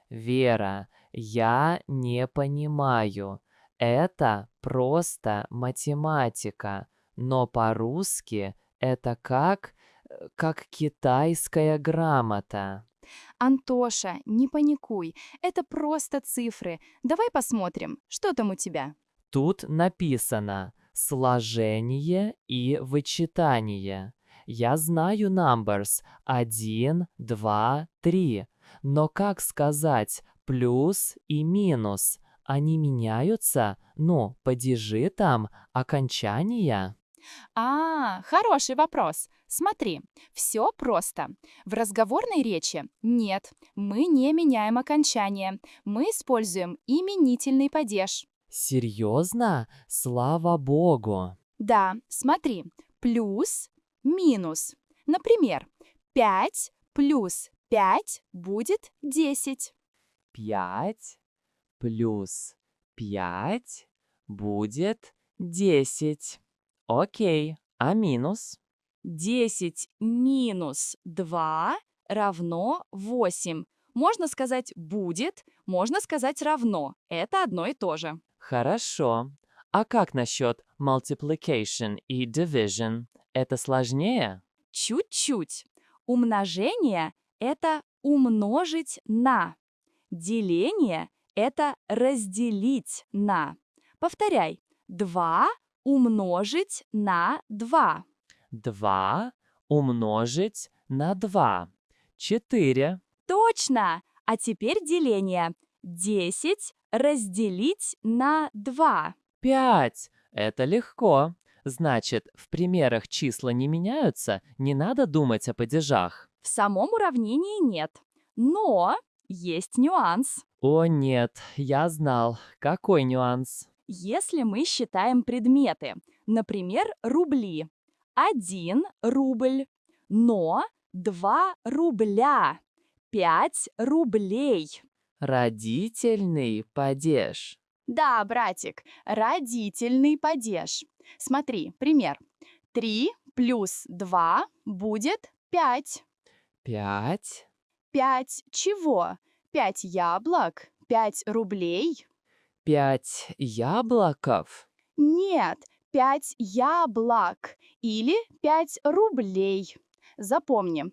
Вера, я не понимаю. Это просто математика, но по-русски это как китайская грамота. Антоша, не паникуй, это просто цифры. Давай посмотрим, что там у тебя. Тут написано сложение и вычитание. Я знаю numbers 1, 2, 3, но как сказать плюс и минус? Они меняются, ну, падежи там, окончания. Хороший вопрос. Смотри, все просто. В разговорной речи нет, мы не меняем окончание. Мы используем именительный падеж. Серьезно? Слава богу! Да, смотри, плюс, минус. Например, 5 плюс 5 будет 10. 5 плюс 5 будет 10. Окей, а минус? 10 минус 2 равно 8. Можно сказать «будет», можно сказать «равно». Это одно и то же. Хорошо. А как насчет multiplication и division? Это сложнее? Чуть-чуть. Умножение– это умножить на. Деление– это разделить на. Повторяй. 2 умножить на 2. 2 умножить на 2. 4. Точно! А теперь деление. 10 разделить на 2. 5. Это легко. Значит, в примерах числа не меняются, не надо думать о падежах. В самом уравнении нет. Но есть нюанс. О нет, я знал. Какой нюанс? Если мы считаем предметы, например, рубли. 1 рубль, но 2 рубля, 5 рублей. Родительный падеж. Да, братик, родительный падеж. Смотри, пример. 3 плюс 2 будет 5. 5. 5 чего? 5 яблок? 5 рублей? 5 яблоков. Нет, 5 яблок или 5 рублей. Запомни.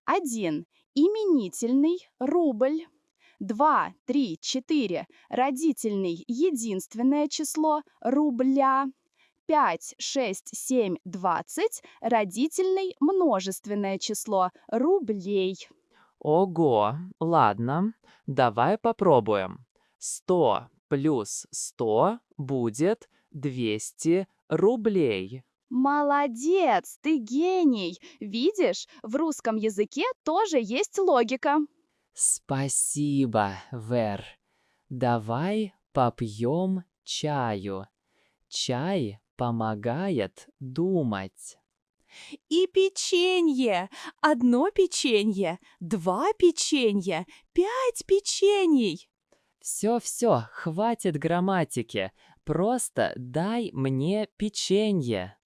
1 именительный рубль. 2, 3, 4 родительный единственное число рубля. 5, 6, 7, 20 родительный множественное число рублей. Ого, ладно, давай попробуем. 100 плюс 100 будет 200 рублей. Молодец, ты гений! Видишь, в русском языке тоже есть логика. Спасибо, Вер. Давай попьем чаю. Чай помогает думать. И печенье. Одно печенье, два печенья, 5 печений. Все, хватит грамматики. Просто дай мне печенье.